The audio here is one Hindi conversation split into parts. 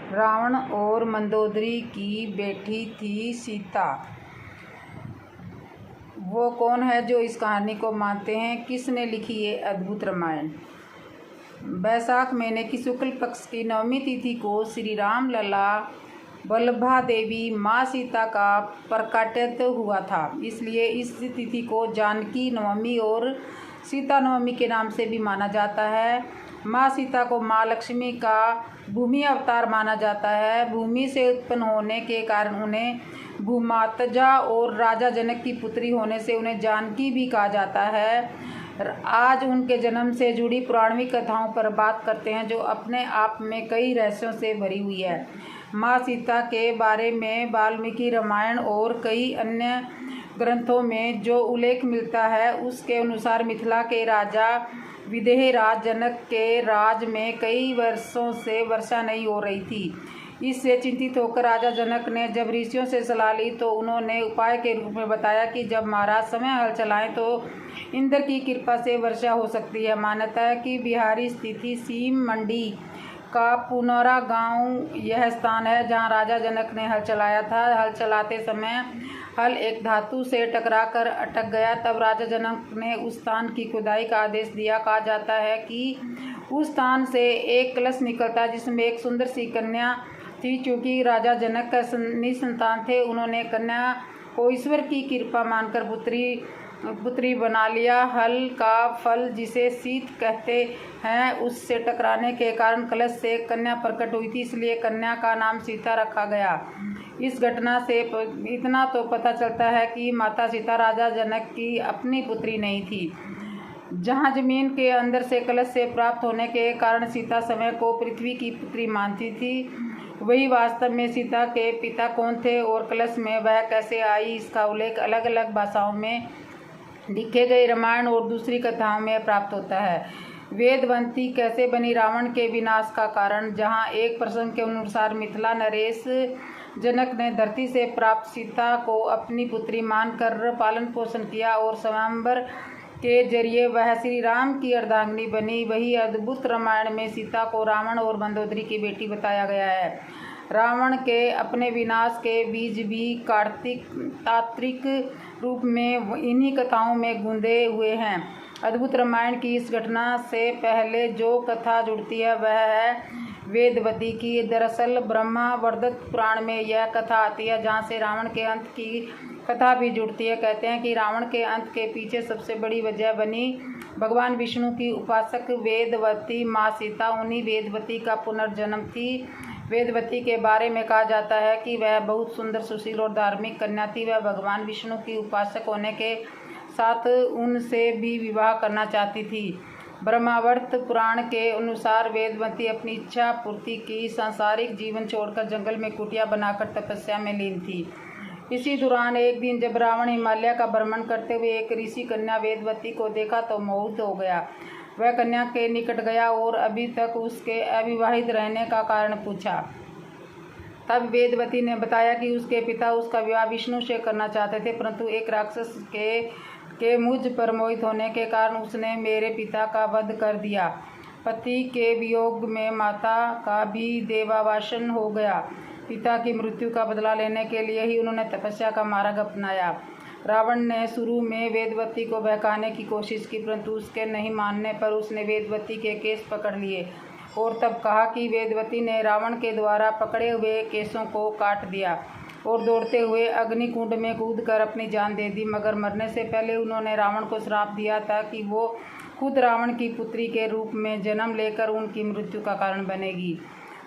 रावण और मंदोदरी की बेटी थी सीता। वो कौन है जो इस कहानी को मानते हैं? किसने लिखी ये अद्भुत रामायण? बैसाख महीने की शुक्ल पक्ष की नवमी तिथि को श्री राम लला वल्लभा देवी माँ सीता का प्रकट हुआ था। इसलिए इस तिथि को जानकी नवमी और सीता नवमी के नाम से भी माना जाता है। माँ सीता को माँ लक्ष्मी का भूमि अवतार माना जाता है। भूमि से उत्पन्न होने के कारण उन्हें भूमातजा और राजा जनक की पुत्री होने से उन्हें जानकी भी कहा जाता है। आज उनके जन्म से जुड़ी पुराणिक कथाओं पर बात करते हैं जो अपने आप में कई रहस्यों से भरी हुई है। माँ सीता के बारे में वाल्मीकि रामायण और कई अन्य ग्रंथों में जो उल्लेख मिलता है उसके अनुसार मिथिला के राजा विदेहराज जनक के राज में कई वर्षों से वर्षा नहीं हो रही थी। इससे चिंतित होकर राजा जनक ने जब ऋषियों से सलाह ली तो उन्होंने उपाय के रूप में बताया कि जब महाराज समय हल चलाएं तो इंद्र की कृपा से वर्षा हो सकती है। मान्यता है कि बिहारी स्थित सीम मंडी का पुनौरा गांव यह स्थान है जहां राजा जनक ने हल चलाया था। हल चलाते समय हल एक धातु से टकराकर अटक गया। तब राजा जनक ने उस स्थान की खुदाई का आदेश दिया। कहा जाता है कि उस स्थान से एक कलश निकलता जिसमें एक सुंदर सी कन्या थी। चूँकि राजा जनक का निसंतान थे, उन्होंने कन्या को ईश्वर की कृपा मानकर पुत्री बना लिया। हल का फल जिसे शीत कहते हैं उससे टकराने के कारण कलश से कन्या प्रकट हुई थी, इसलिए कन्या का नाम सीता रखा गया। इस घटना से इतना तो पता चलता है कि माता सीता राजा जनक की अपनी पुत्री नहीं थी। जहाँ जमीन के अंदर से कलश से प्राप्त होने के कारण सीता समय को पृथ्वी की पुत्री मानती थी, वही वास्तव में सीता के पिता कौन थे और कलश में वह कैसे आई, इसका उल्लेख अलग अलग भाषाओं में लिखे गए रामायण और दूसरी कथाओं में प्राप्त होता है। वेदवती कैसे बनी रावण के विनाश का कारण? जहाँ एक प्रसंग के अनुसार मिथिला नरेश जनक ने धरती से प्राप्त सीता को अपनी पुत्री मानकर पालन पोषण किया और स्वयंवर के जरिए वह श्री राम की अर्धांगिनी बनी। वही अद्भुत रामायण में सीता को रावण और मंदोदरी की बेटी बताया गया है। रावण के अपने विनाश के बीज भी तात्विक रूप में इन्हीं कथाओं में गूंजे हुए हैं। अद्भुत रामायण की इस घटना से पहले जो कथा जुड़ती है वह है वेदवती की। दरअसल ब्रह्मावर्त पुराण में यह कथा आती है जहाँ से रावण के अंत की कथा भी जुड़ती है। कहते हैं कि रावण के अंत के पीछे सबसे बड़ी वजह बनी भगवान विष्णु की उपासक वेदवती माँ सीता। उन्हीं वेदवती का पुनर्जन्म थी। वेदवती के बारे में कहा जाता है कि वह बहुत सुंदर, सुशील और धार्मिक कन्या थी। वह भगवान विष्णु की उपासक होने के साथ उनसे भी विवाह करना चाहती थी। ब्रह्मावर्त पुराण के अनुसार वेदवती अपनी इच्छा पूर्ति की सांसारिक जीवन छोड़कर जंगल में कुटिया बनाकर तपस्या में लीन थी। इसी दौरान एक दिन जब रावण हिमालय का भ्रमण करते हुए एक ऋषि कन्या वेदवती को देखा तो मोहित हो गया। वह कन्या के निकट गया और अभी तक उसके अविवाहित रहने का कारण पूछा। तब वेदवती ने बताया कि उसके पिता उसका विवाह विष्णु से करना चाहते थे, परंतु एक राक्षस के मुझ पर मोहित होने के कारण उसने मेरे पिता का वध कर दिया। पति के वियोग में माता का भी देवावासन हो गया। पिता की मृत्यु का बदला लेने के लिए ही उन्होंने तपस्या का मार्ग अपनाया। रावण ने शुरू में वेदवती को बहकाने की कोशिश की, परंतु उसके नहीं मानने पर उसने वेदवती के केस पकड़ लिए और तब कहा कि वेदवती ने रावण के द्वारा पकड़े हुए केसों को काट दिया और दौड़ते हुए अग्निकुंड में कूदकर अपनी जान दे दी। मगर मरने से पहले उन्होंने रावण को श्राप दिया था कि वो खुद रावण की पुत्री के रूप में जन्म लेकर उनकी मृत्यु का कारण बनेगी।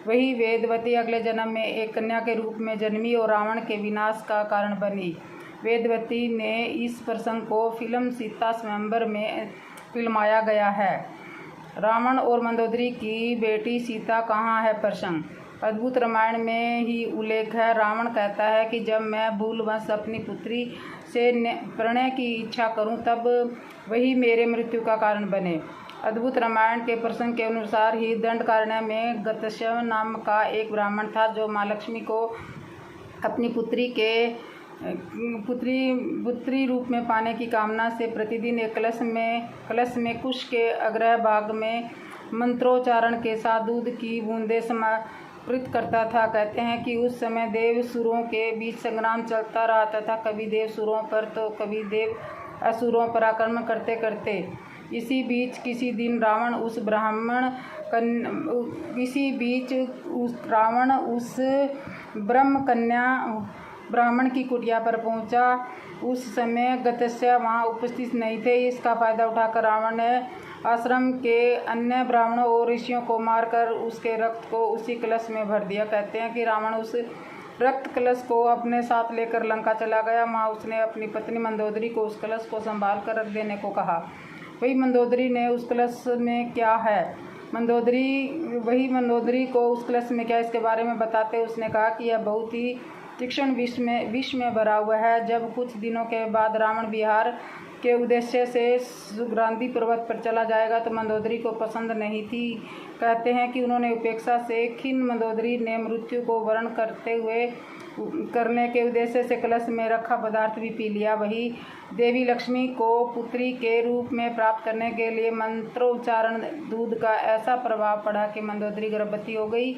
वही वेदवती अगले जन्म में एक कन्या के रूप में जन्मी और रावण के विनाश का कारण बनी। वेदवती ने इस प्रसंग को फिल्म सीता स्वयंवर में फिल्माया गया है। रावण और मंदोदरी की बेटी सीता कहाँ है? प्रसंग अद्भुत रामायण में ही उल्लेख है। रावण कहता है कि जब मैं भूलवश अपनी पुत्री से प्रणय की इच्छा करूं तब वही मेरे मृत्यु का कारण बने। अद्भुत रामायण के प्रसंग के अनुसार ही दंडकारण्य में गतशव नाम का एक ब्राह्मण था जो माँ लक्ष्मी को अपनी पुत्री रूप में पाने की कामना से प्रतिदिन एक कलश में कुश के अग्रह भाग में मंत्रोच्चारण के साथ दूध की बूंदें करता था। कहते हैं कि उस समय देव असुरों के बीच संग्राम चलता रहता था, कभी देव असुरों पर तो कभी देव असुरों पर आक्रमण करते करते इसी बीच किसी दिन रावण उस ब्राह्मण की कुटिया पर पहुंचा। उस समय गत्स्य वहां उपस्थित नहीं थे। इसका फायदा उठाकर रावण ने आश्रम के अन्य ब्राह्मणों और ऋषियों को मारकर उसके रक्त को उसी कलश में भर दिया। कहते हैं कि रावण उस रक्त कलश को अपने साथ लेकर लंका चला गया। वहाँ उसने अपनी पत्नी मंदोदरी को उस कलश को संभाल कर रख देने को कहा। वही मंदोदरी ने उस कलश में क्या है मंदोदरी को उस कलश में क्या इसके बारे में बताते उसने कहा कि यह बहुत ही तीक्ष्ण विष में भरा हुआ है। जब कुछ दिनों के बाद रावण विहार के उद्देश्य से सुगंधी पर्वत पर चला जाएगा तो मंदोदरी को पसंद नहीं थी। कहते हैं कि उन्होंने उपेक्षा से खिन्न मंदोदरी ने मृत्यु को वरण करने के उद्देश्य से कलश में रखा पदार्थ भी पी लिया। वही देवी लक्ष्मी को पुत्री के रूप में प्राप्त करने के लिए मंत्रोच्चारण दूध का ऐसा प्रभाव पड़ा कि मंदोदरी गर्भवती हो गई।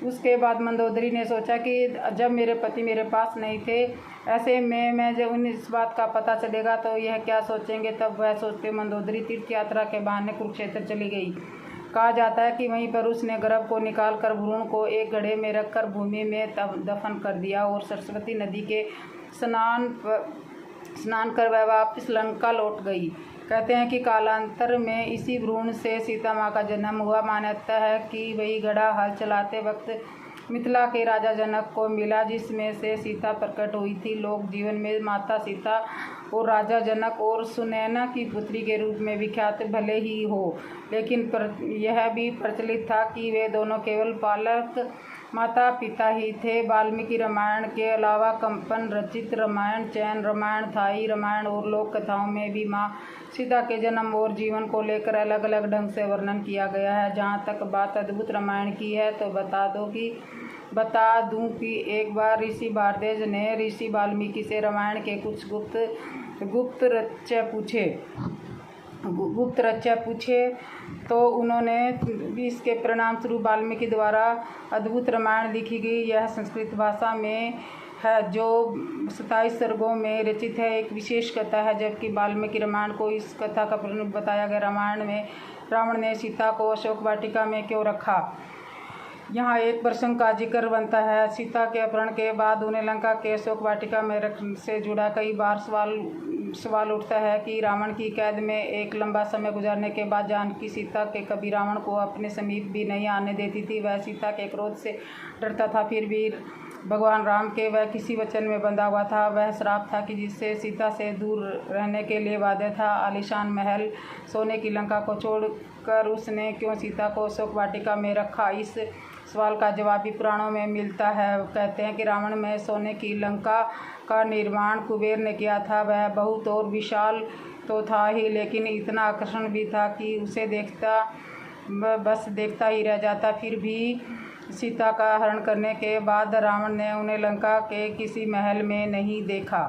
उसके बाद मंदोदरी ने सोचा कि जब मेरे पति मेरे पास नहीं थे, ऐसे में मैं जब उन्हें इस बात का पता चलेगा तो यह क्या सोचेंगे। तब वह सोचते मंदोदरी तीर्थ यात्रा के बहाने कुरुक्षेत्र चली गई। कहा जाता है कि वहीं पर उसने गर्भ को निकालकर भ्रूण को एक घड़े में रखकर भूमि में दफन कर दिया और सरस्वती नदी के स्नान कर वह वापस लंका लौट गई। कहते हैं कि कालांतर में इसी भ्रूण से सीता माँ का जन्म हुआ। मान्यता है कि वही घड़ा हल चलाते वक्त मिथिला के राजा जनक को मिला, जिसमें से सीता प्रकट हुई थी। लोक जीवन में माता सीता और राजा जनक और सुनैना की पुत्री के रूप में विख्यात भले ही हो, लेकिन यह भी प्रचलित था कि वे दोनों केवल पालक माता पिता ही थे। वाल्मीकि रामायण के अलावा कंपन रचित रामायण, चैन रामायण, थाई रामायण और लोक कथाओं में भी माँ सीता के जन्म और जीवन को लेकर अलग अलग ढंग से वर्णन किया गया है। जहाँ तक बात अद्भुत रामायण की है तो बता दूं कि एक बार ऋषि भारद्वाज ने ऋषि वाल्मीकि से रामायण के कुछ गुप्त रहस्य पूछे तो उन्होंने भी इसके परिणाम स्वरूप वाल्मीकि द्वारा अद्भुत रामायण लिखी गई। यह संस्कृत भाषा में है जो 27 सर्गों में रचित है। एक विशेष कथा है, जबकि वाल्मीकि रामायण को इस कथा का प्रमुख बताया गया। रामायण में रावण ने सीता को अशोक वाटिका में क्यों रखा, यहाँ एक प्रसंग का जिक्र बनता है। सीता के अपहरण के बाद उन्हें लंका के अशोक वाटिका में रखने से जुड़ा कई बार सवाल उठता है कि रावण की कैद में एक लंबा समय गुजारने के बाद जानकी सीता के कभी रावण को अपने समीप भी नहीं आने देती थी। वह सीता के क्रोध से डरता था, फिर भी भगवान राम के वह किसी वचन में बंधा हुआ था। वह श्राप था कि जिससे सीता से दूर रहने के लिए बाध्य था। आलीशान महल, सोने की लंका को छोड़कर उसने क्यों सीता को अशोक वाटिका में रखा, इस सवाल का जवाब भी पुराणों में मिलता है। कहते हैं कि रावण में सोने की लंका का निर्माण कुबेर ने किया था। वह बहुत और विशाल तो था ही, लेकिन इतना आकर्षण भी था कि उसे देखता ही रह जाता। फिर भी सीता का हरण करने के बाद रावण ने उन्हें लंका के किसी महल में नहीं देखा।